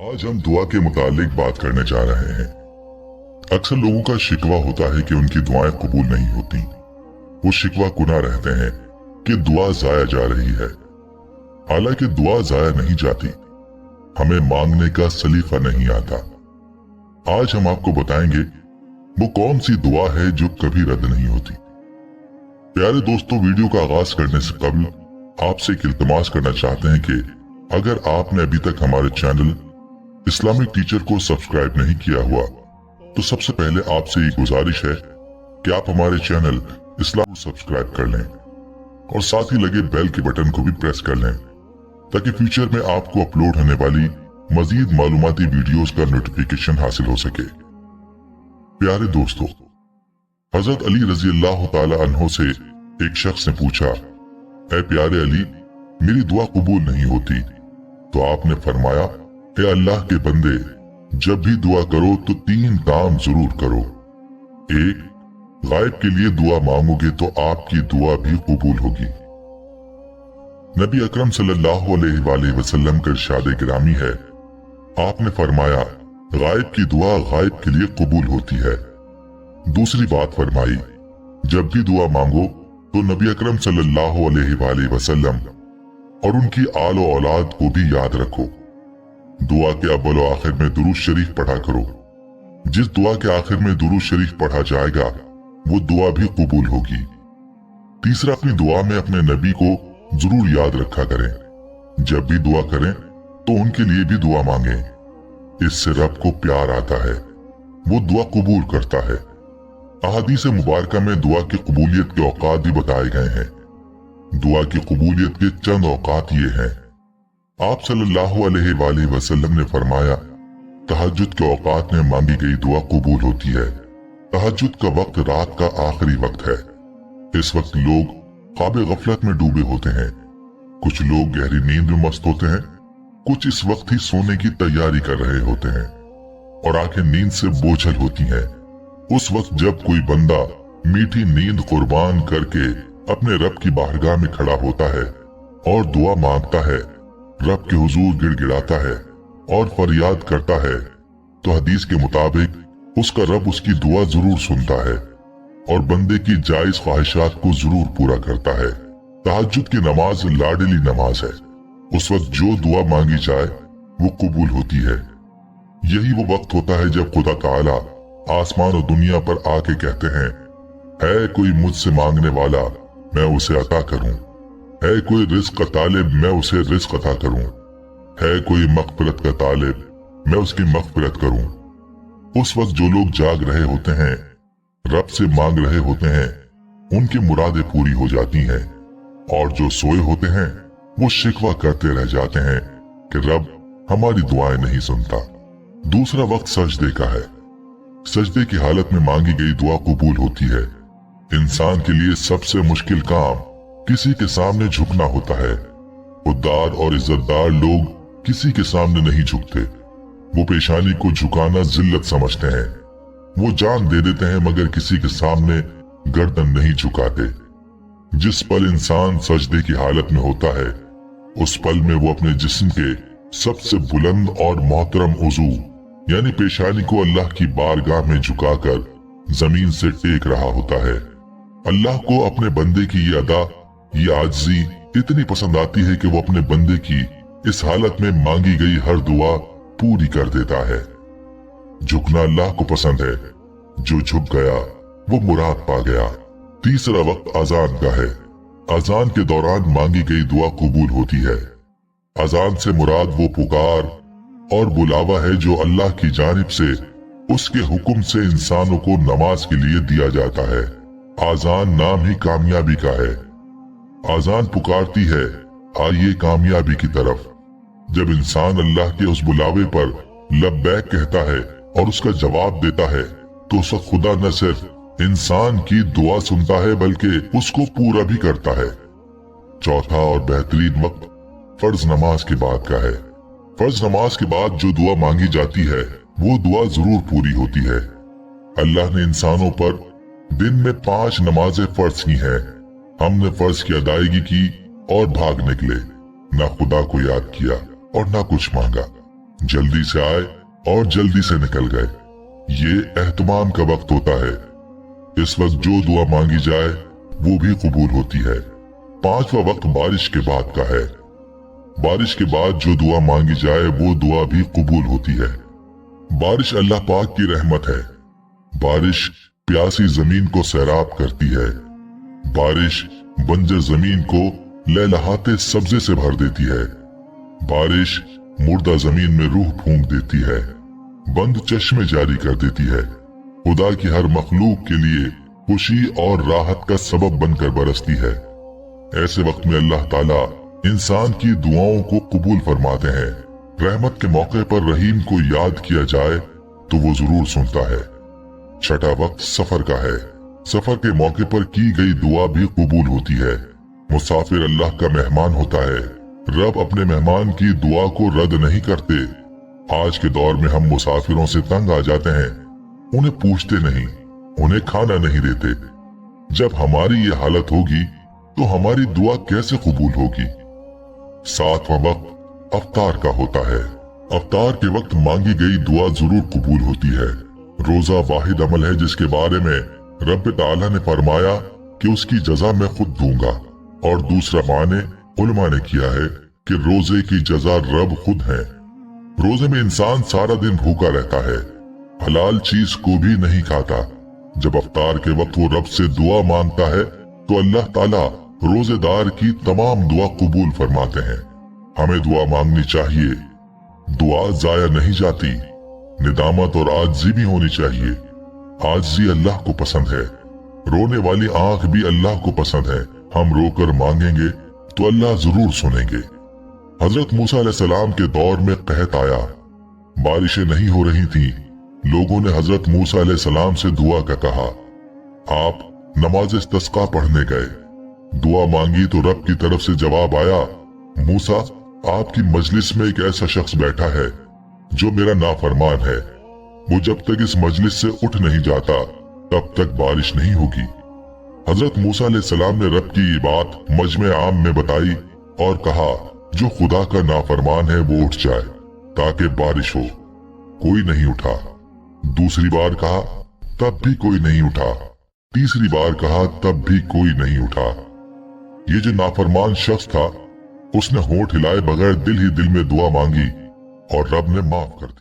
आज हम दुआ के मुतालिक बात करने जा रहे हैं। अक्सर लोगों का शिकवा होता है कि उनकी दुआएं कबूल नहीं होती। वो शिकवा कुना रहते हैं कि दुआ जाया जा रही है। हालांकि दुआ जाया नहीं जाती, हमें मांगने का सलीका नहीं आता। आज हम आपको बताएंगे वो कौन सी दुआ है जो कभी रद्द नहीं होती। प्यारे दोस्तों, वीडियो का आगाज करने से कबल आपसे एक इल्तिमास करना चाहते हैं कि अगर आपने अभी तक हमारे चैनल इस्लामिक टीचर को सब्सक्राइब नहीं किया हुआ तो सबसे पहले आपसे ये गुजारिश है कि आप हमारे चैनल इस्लाम को सब्सक्राइब कर लें और साथ ही लगे बेल के बटन को भी प्रेस कर लें ताकि फ्यूचर में आपको अपलोड होने वाली मजीद मालूमाती वीडियोस का नोटिफिकेशन हासिल हो सके। प्यारे दोस्तों, हजरत अली रजी अल्लाह ताला अन्हो से एक शख्स ने पूछा, ऐ प्यारे अली, मेरी दुआ कबूल नहीं होती। तो आपने फरमाया, हे अल्लाह के बंदे, जब भी दुआ करो तो 3 काम जरूर करो। 1, गायब के लिए दुआ मांगोगे तो आपकी दुआ भी कबूल होगी। नबी अकरम सल्लल्लाहु अलैहि वसल्लम का इरशाद गिरामी है, आपने फरमाया, गायब की दुआ गायब के लिए कबूल होती है। दूसरी बात फरमाई, जब भी दुआ मांगो तो नबी अकरम सल्लल्लाहु अलैहि वसल्लम और उनकी आलो औलाद को भी याद रखो। दुआ के अव्वल और आखिर में दुरूद शरीफ पढ़ा करो। जिस दुआ के आखिर में दुरूद शरीफ पढ़ा जाएगा वो दुआ भी कबूल होगी। तीसरा, अपनी दुआ में अपने नबी को जरूर याद रखा करें। जब भी दुआ करें तो उनके लिए भी दुआ मांगें। इससे रब को प्यार आता है, वो दुआ कबूल करता है। अहादीस मुबारका में दुआ की कबूलियत के औकात भी बताए गए हैं। दुआ की कबूलियत के चंद औकात ये हैं। आप सल्लल्लाहु अलैहि वसल्लम ने फरमाया, तहज्जुद के औकात में मांगी गई दुआ कबूल होती है। तहज्जुद का वक्त रात का आखिरी वक्त है। इस वक्त लोग ख्वाब गफलत में डूबे होते हैं। कुछ लोग गहरी नींद में मस्त होते हैं, कुछ इस वक्त ही सोने की तैयारी कर रहे होते हैं और आंखें नींद से बोझल होती हैं। उस वक्त जब कोई बंदा मीठी नींद कुर्बान करके अपने रब की बारगाह में खड़ा होता है और दुआ मांगता है, रब के हुजूर गिड़गिड़ाता है और फरियाद करता है, तो हदीस के मुताबिक उसका रब उसकी दुआ जरूर सुनता है और बंदे की जायज ख्वाहिशात को जरूर पूरा करता है। तहज्जुद की नमाज लाडली नमाज है। उस वक्त जो दुआ मांगी जाए वो कबूल होती है। यही वो वक्त होता है जब खुदा ताला आसमान और दुनिया पर आके कहते हैं, है कोई मुझसे मांगने वाला, मैं उसे अता करूं। है कोई रिज़्क़ का तालिब, मैं उसे रिज़्क़ अता करूं। है कोई मग़फ़िरत का तालिब, मैं उसकी मग़फ़िरत करूं। उस वक्त जो लोग जाग रहे होते हैं, रब से मांग रहे होते हैं, उनकी मुरादें पूरी हो जाती हैं और जो सोए होते हैं वो शिकवा करते रह जाते हैं कि रब हमारी दुआएं नहीं सुनता। दूसरा वक्त सजदे का है। सजदे की हालत में मांगी गई दुआ कबूल होती है। इंसान के लिए सबसे मुश्किल काम किसी के सामने झुकना होता है। खुददार और इज्जतदार लोग किसी के सामने नहीं झुकते। वो पेशानी को झुकाना जिल्लत समझते हैं। वो जान दे देते हैं मगर किसी के सामने गर्दन नहीं झुकाते। जिस पल इंसान सजदे की हालत में होता है, उस पल में वो अपने जिस्म के सबसे बुलंद और मोहतरम उज़ू यानी पेशानी को अल्लाह की बारगाह में झुकाकर जमीन से टेक रहा होता है। अल्लाह को अपने बंदे की ये अदा, ये आजिज़ी इतनी पसंद आती है कि वो अपने बंदे की इस हालत में मांगी गई हर दुआ पूरी कर देता है। झुकना अल्लाह को पसंद है। जो झुक गया वो मुराद पा गया। तीसरा वक्त अजान का है। अजान के दौरान मांगी गई दुआ कबूल होती है। अजान से मुराद वो पुकार और बुलावा है जो अल्लाह की जानिब से उसके हुक्म से इंसानों को नमाज के लिए दिया जाता है। आजान नाम ही कामयाबी का है। आजान पुकारती है, आइए कामयाबी की तरफ। जब इंसान अल्लाह के उस बुलावे पर लब्बैक कहता है और उसका जवाब देता है तो उसका खुदा न सिर्फ इंसान की दुआ सुनता है बल्कि उसको पूरा भी करता है। चौथा और बेहतरीन वक्त फर्ज नमाज के बाद का है। फर्ज नमाज के बाद जो दुआ मांगी जाती है वो दुआ जरूर पूरी होती है। अल्लाह ने इंसानों पर दिन में 5 नमाजें फर्ज की हैं। हमने फर्ज की अदायगी की और भाग निकले, ना खुदा को याद किया और ना कुछ मांगा। जल्दी से आए और जल्दी से निकल गए। ये एहतमाम का वक्त होता है। इस वक्त जो दुआ मांगी जाए वो भी कबूल होती है। पांचवा वक्त बारिश के बाद का है। बारिश के बाद जो दुआ मांगी जाए वो दुआ भी कबूल होती है। बारिश अल्लाह पाक की रहमत है। बारिश प्यासी जमीन को सैराब करती है। बारिश बंजर जमीन को लहलहाते सब्जे से भर देती है। बारिश मुर्दा जमीन में रूह फूंक देती है, बंद चश्मे जारी कर देती है। खुदा की हर मखलूक के लिए खुशी और राहत का सबब बनकर बरसती है। ऐसे वक्त में अल्लाह ताला इंसान की दुआओं को कबूल फरमाते हैं। रहमत के मौके पर रहीम को याद किया जाए तो वो जरूर सुनता है। छठा वक्त सफर का है। सफर के मौके पर की गई दुआ भी कबूल होती है। मुसाफिर अल्लाह का मेहमान होता है। रब अपने मेहमान की दुआ को रद्द नहीं करते। आज के दौर में हम मुसाफिरों से तंग आ जाते हैं, उन्हें पूछते नहीं, उन्हें खाना नहीं देते। जब हमारी ये हालत होगी तो हमारी दुआ कैसे कबूल होगी। सातवां वक्त अफ्तार का होता है। अफ्तार के वक्त मांगी गई दुआ जरूर कबूल होती है। रोजा वाहिद अमल है जिसके बारे में रब ताला ने फरमाया कि उसकी जजा मैं खुद दूंगा, और दूसरा माने उलमा ने किया है कि रोजे की जजा रब खुद है। रोजे में इंसान सारा दिन भूखा रहता है, हलाल चीज को भी नहीं खाता। जब अफ्तार के वक्त वो रब से दुआ मांगता है तो अल्लाह ताला रोजेदार की तमाम दुआ कबूल फरमाते हैं। हमें दुआ मांगनी चाहिए। दुआ जाया नहीं जाती। निदामत और आजिज़ी भी होनी चाहिए। आजिज़ी अल्लाह को पसंद है। रोने वाली आंख भी अल्लाह को पसंद है। हम रोकर मांगेंगे तो अल्लाह जरूर सुनेंगे। हजरत मूसा अलैहिस्सलाम के दौर में कहत आया, बारिशें नहीं हो रही थी। लोगों ने हजरत मूसा अलैहिस्सलाम से दुआ का कहा। आप नमाज इस्तिस्का पढ़ने गए, दुआ मांगी तो रब की तरफ से जवाब आया, मूसा आपकी मजलिस में एक ऐसा शख्स बैठा है जो मेरा नाफरमान है। वो जब तक इस मजलिस से उठ नहीं जाता तब तक बारिश नहीं होगी। हजरत मूसा अलैहिस्सलाम ने रब की ये बात मजमे आम में बताई और कहा, जो खुदा का नाफरमान है वो उठ जाए ताकि बारिश हो। कोई नहीं उठा। दूसरी बार कहा, तब भी कोई नहीं उठा। तीसरी बार कहा, तब भी कोई नहीं उठा। ये जो नाफरमान शख्स था उसने होंठ हिलाए बगैर दिल ही दिल में दुआ मांगी और रब ने माफ कर दी।